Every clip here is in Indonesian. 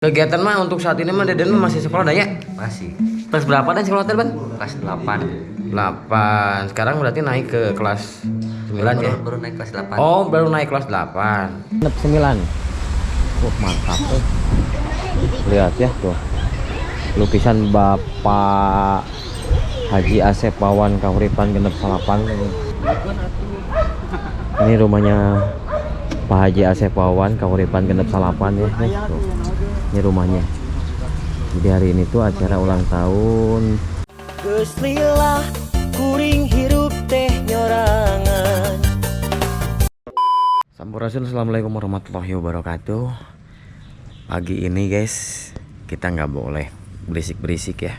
Kegiatan mah untuk saat ini mah Deden masih sekolah dah ya? Masih. Kelas berapa dan sekolah teh, Ban? Kelas 8. 8. Sekarang berarti naik ke kelas 9 ya? Baru naik kelas 8. Oh, baru naik kelas 8. 9. Oh, mantap tuh. Lihat ya tuh. Lukisan Bapak Haji Asep Wawan Kahuripan genep salapan ini. Ini rumahnya Pak Haji Asep Wawan Kahuripan genep salapan ya, nih tuh. Ini rumahnya. Jadi hari ini tuh acara ulang tahun. Geus lila kuring hirup teh nyorangan. Sampurasun, assalamualaikum warahmatullahi wabarakatuh. Pagi ini guys, kita nggak boleh berisik-berisik ya,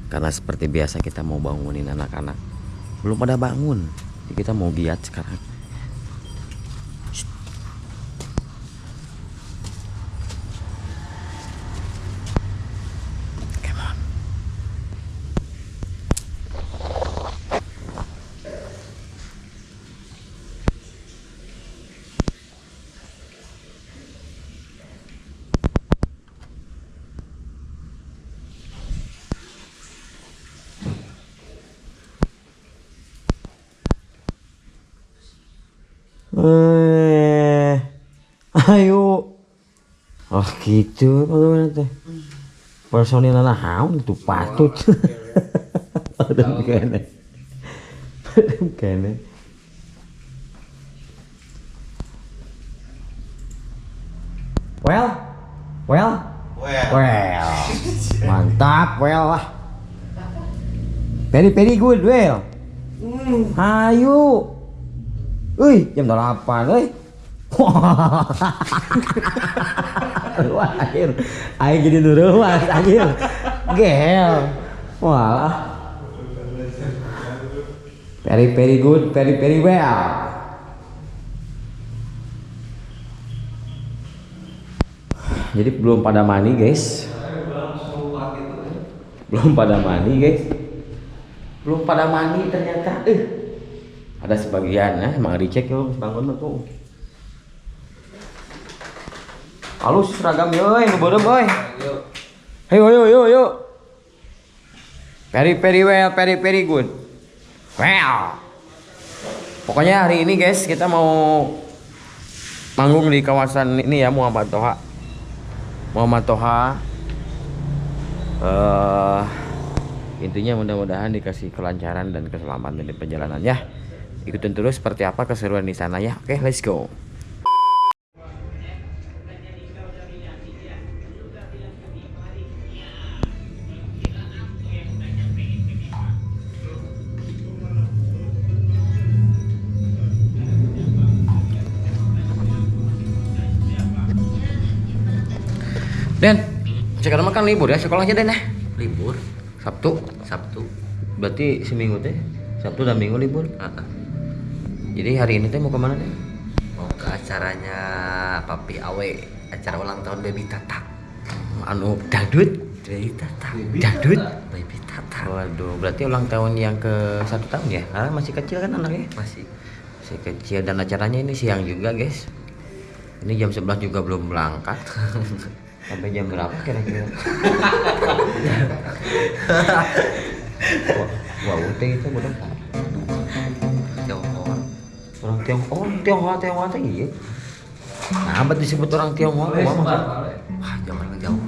karena seperti biasa kita mau bangunin anak-anak. Belum pada bangun, jadi kita mau giat sekarang. Come on. Ayo. Oh gitu bagaimana teh? Personil naon itu patut. Padahal kene. Kene. Well. Mantap, well lah. Very good, well. Ayo. Jam 8, Wah, akhir jadi nurul mas, akhir gel. Wah, very good, very well. Jadi belum pada mandi guys. Belum pada mandi ternyata. Ada sebagian ya, emang dicek yo bangun tuh. Halus seragam yoi, nu beureum euy. Ayo. Very well, very good. Well. Pokoknya hari ini guys, kita mau manggung di kawasan ini ya, Muhammad Toha. Intinya mudah-mudahan dikasih kelancaran dan keselamatan di perjalanan ya. Ikutin terus seperti apa keseruan di sana ya. Oke, let's go. Den, sekarang makan libur ya sekolahnya Den ya? Libur Sabtu. Berarti seminggu teh? Sabtu dan Minggu libur. Jadi hari ini teh mau kemana nih? mau ke acaranya Papi Awe, acara ulang tahun Baby Tata. Anu dangdut? Baby Tata. Dangdut? Baby Tata. Waduh, berarti ulang tahun yang ke 1 tahun ya? Karena masih kecil kan anaknya? Masih Kecil, dan acaranya ini siang juga guys. Ini jam 11 juga belum berangkat. Sampai jam berapa kira-kira? Wah, itu bodoh. Orang Tionghoa teh iya. Nah, abad disebut orang Tionghoa kumaha maksud? wah jangan jauh.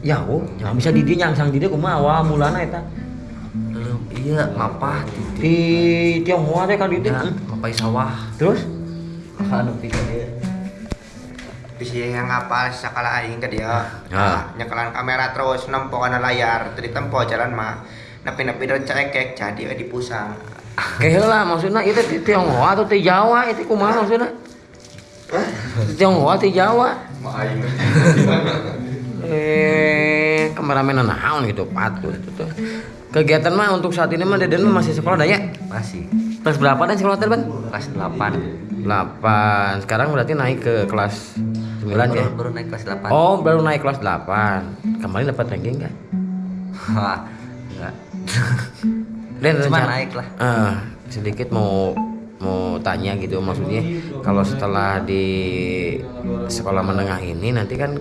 Jauh, jangan bisa di dieu nyangsang di dieu kumaha awal mulana eta. Belum iya mapah Di Tionghoa teh kan di dieu. mapai sawah. Terus Anu tiga dia. Bisa yang ngapal sakala aing ke dia. Nyekelan kamera terus nempo kana layar, teu ditempo jalan mah. Nepi-nepi cekek jadi dipusang. Keheula maksudna itu di Tionghoa atau di Jawa itu kumaha maksudna? Di Tionghoa di Jawa. Kameramen naon gitu patut itu tuh. Kegiatan mah untuk saat ini mah Deden masih sekolah dah ya? Masih. Kelas berapa dan sekolah teh, Ban? Kelas 8. 8. Sekarang berarti naik ke kelas 9 ya? Baru naik kelas 8. Oh, baru naik kelas 8. Kemarin dapat ranking enggak? Wah, enggak. Dan Cuma rencana naik lah. Sedikit mau tanya gitu, maksudnya kalau setelah di sekolah menengah ini nanti kan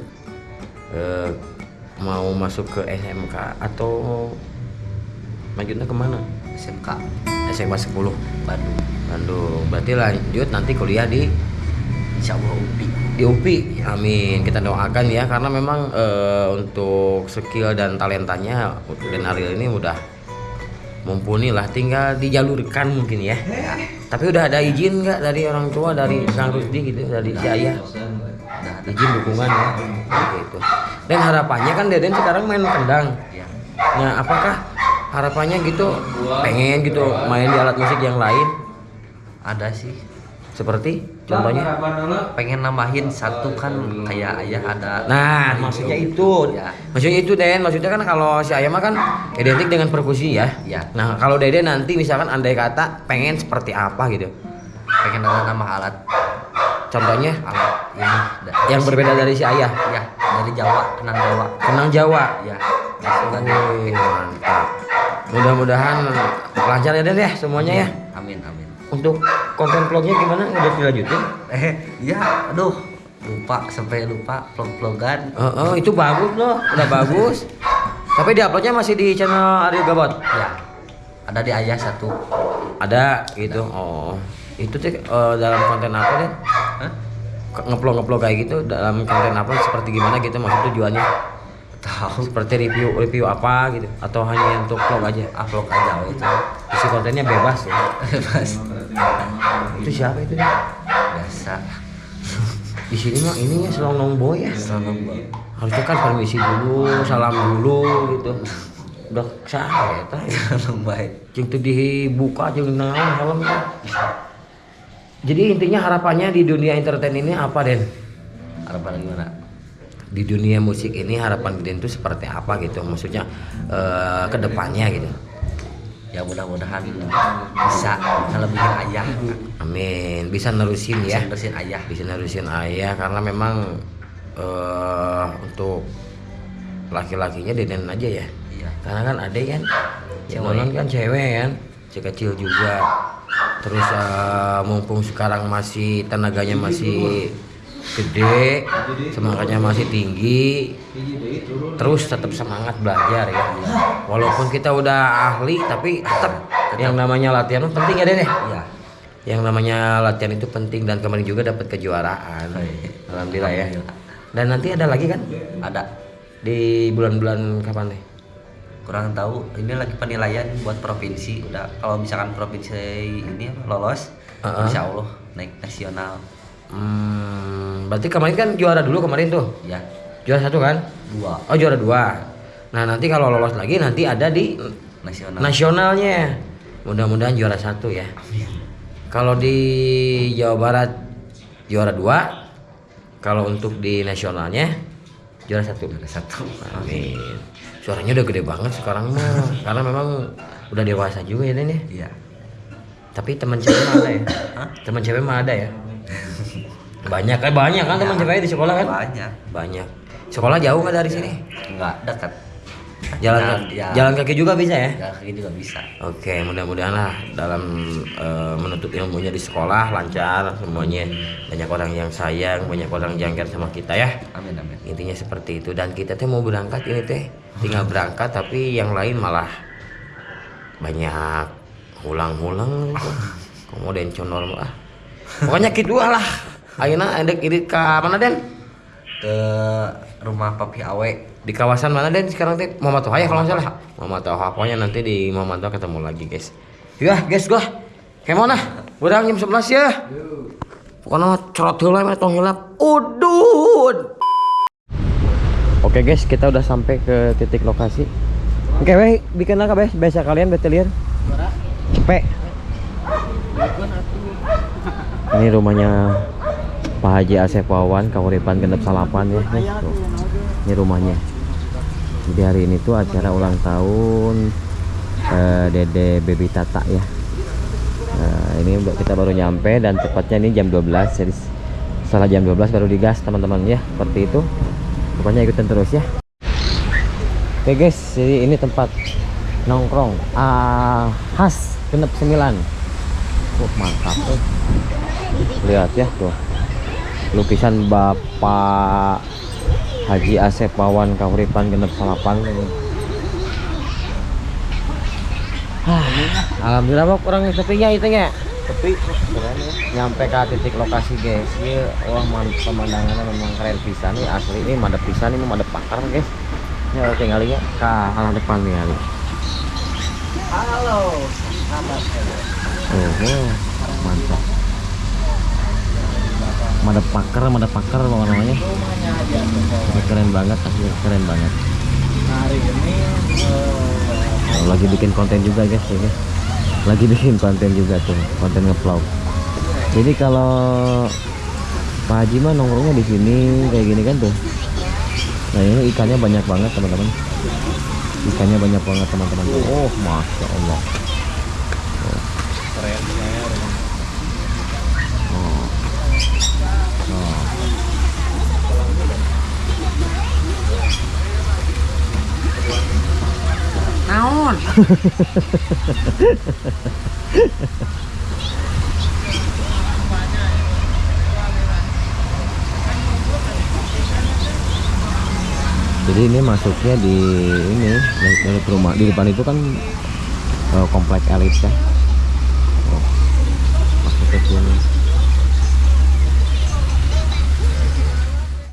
mau masuk ke SMK atau lanjutnya kemana? SMK SMA 10 Bandung. Bandung. Berarti lanjut nanti kuliah di Insya Allah UPI. di UPI. Amin. Kita doakan ya, karena memang untuk skill dan talentanya Den Ariel ini udah mumpuni lah, tinggal dijalurkan mungkin ya. Tapi udah ada izin nggak dari orang tua, dari Kang Rusdi gitu, dari si ayah? Izin dukungan ya, gitu. Dan harapannya kan Deden sekarang main kendang. Ya. Nah, apakah harapannya gitu pengen gitu main di alat musik yang lain? Ada sih. Seperti contohnya? Pengen nambahin satu kan kayak ayah ada. Nah, maksudnya itu. Ya. Maksudnya itu, Den. Maksudnya kan kalau si ayah mah kan identik dengan perkusi ya. Ya. Nah, kalau Dede nanti misalkan andai kata pengen seperti apa gitu. Pengen ada nama alat Contohnya ini. yang berbeda dari si ayah. Ya dari Jawa, kenang Jawa. Kenang Jawa. Ya. Wih, mantap. Mudah-mudahan lancar ya Den ya semuanya ya. Amin amin. Untuk konten vlognya gimana? Udah dilanjutin? Ya, aduh, sampai lupa vlog-vlogan. Oh, itu bagus loh, udah bagus. Tapi diuploadnya masih di channel Ariel Gabot. Ya, ada di ayah satu. Ada gitu. Oh, itu tuh dalam konten apa deh? Hah? Ngeplog kayak gitu dalam konten apa? Seperti gimana gitu maksud tujuannya? Tahu. Seperti review apa gitu? Atau hanya untuk vlog aja? Upload aja itu. Isi kontennya bebas ya. Bebas. Itu siapa itu nih? Biasa. Di sini mah ininya selonong boy ya. Selama gua. Harusnya kan permisi dulu, salam dulu gitu. Udah sah eta. Selama baik. Jeung teu dibuka jeung naon helmnya. Jadi intinya harapannya di dunia entertain ini apa, Den? Harapan gimana? Di dunia musik ini harapan Den itu seperti apa gitu? Maksudnya ke depannya gitu. Ya mudah-mudahan bisa ngelebihin ayah. Amin. Bisa nerusin ya. Bisa nerusin ayah. Bisa nerusin ayah karena memang untuk laki-lakinya Deden aja ya. Iya. Karena kan ada kan Cewek. Nonon kan cewek kan, si kecil juga. Terus mumpung sekarang masih tenaganya masih gede, semangatnya masih tinggi, terus tetap semangat belajar ya. Walaupun kita udah ahli, tapi tetap yang namanya latihan itu penting ya Den ya. Iya. Yang namanya latihan itu penting dan kemarin juga dapat kejuaraan. Alhamdulillah ya. Dan nanti ada lagi kan? Ada. Di bulan-bulan kapan nih? Kurang tahu. Ini lagi penilaian buat provinsi. Udah kalau misalkan provinsi ini lolos, insya Allah naik nasional. Berarti kemarin kan juara dulu kemarin tuh. Ya. Juara 1 kan? 2 Oh juara 2. Nah nanti kalau lolos lagi nanti ada di nasional. nasionalnya. Mudah-mudahan juara 1 ya. Kalau di Jawa Barat juara 2. Kalau untuk di nasionalnya juara 1. Juara 1. Amin. Suaranya udah gede banget sekarang mah. Karena memang udah dewasa juga ya Den ya. Iya. Tapi teman cewek mah ada ya? Teman cewek mah ada ya? Banyak kan teman cewek di sekolah kan? Banyak. Sekolah jauh nggak dari sini? Enggak dekat. Jalan kaki juga bisa ya? Jalan kaki juga bisa. Oke, mudah-mudahan lah dalam menuntut ilmunya di sekolah lancar semuanya. Banyak orang yang sayang, banyak orang jangkar sama kita ya. Amin amin. Intinya seperti itu. Dan kita teh mau berangkat ini teh, tinggal berangkat tapi yang lain malah banyak hulang-hulang gitu. Kamu den conor lah. Pokoknya gitu lah. Ayeuna endek irit ka mana Den? Ke rumah Papi Awe. Di kawasan mana Den sekarang teh? Muhammad Toha ya kalau nggak salah. Muhammad Toha. Pokoknya nanti di Muhammad Toha ketemu lagi guys. Ya guys gua. Kemana? Urang jam 11 ya. Pokoknya corot heula mah tong hilap. Udud. Oke guys, kita udah sampai ke titik lokasi. Oke, weh, bikin lah kabeh biasa kalian betelian. Cepet. Ini rumahnya Pak Haji Asep Wawan, Kauripan Genep Salapan ya. Nih, tuh. Ini rumahnya. Jadi hari ini tuh acara ulang tahun Dede Baby Tata ya. Ini kita baru nyampe dan tepatnya ini jam 12. Jadi setelah jam 12 baru digas teman-teman ya. Seperti itu. Pokoknya ikutin terus ya. Oke guys, jadi ini tempat nongkrong khas Genep 9. Mantap tuh. Lihat ya tuh. Lukisan Bapak Haji Asep Wawan Kauripan genep salapan. Alhamdulillah Bok, kurang sepinya itu ya. Sepi, keren ya. Nyampe ke titik lokasi guys. Ini wah pemandangannya memang keren pisan nih, asli ini madep pisan, ini madep pakar guys. Ya tinggal lihat ke arah depan nih kali. Halo. Mantap. Madep pakar apa namanya? Ini keren banget, asli keren banget. Hari ini Lagi bikin konten juga guys, ya, guys. Lagi bikin konten juga tuh, konten ngevlog. Jadi kalau Pak Haji mah nongkrongnya di sini kayak gini kan tuh. Nah ini ikannya banyak banget teman-teman. Ikannya banyak banget teman-teman. Oh masya Allah. keren ya. Naon? Jadi ini masuknya di ini dari rumah di depan itu kan komplek elit ya. Oh, masuk ke sini.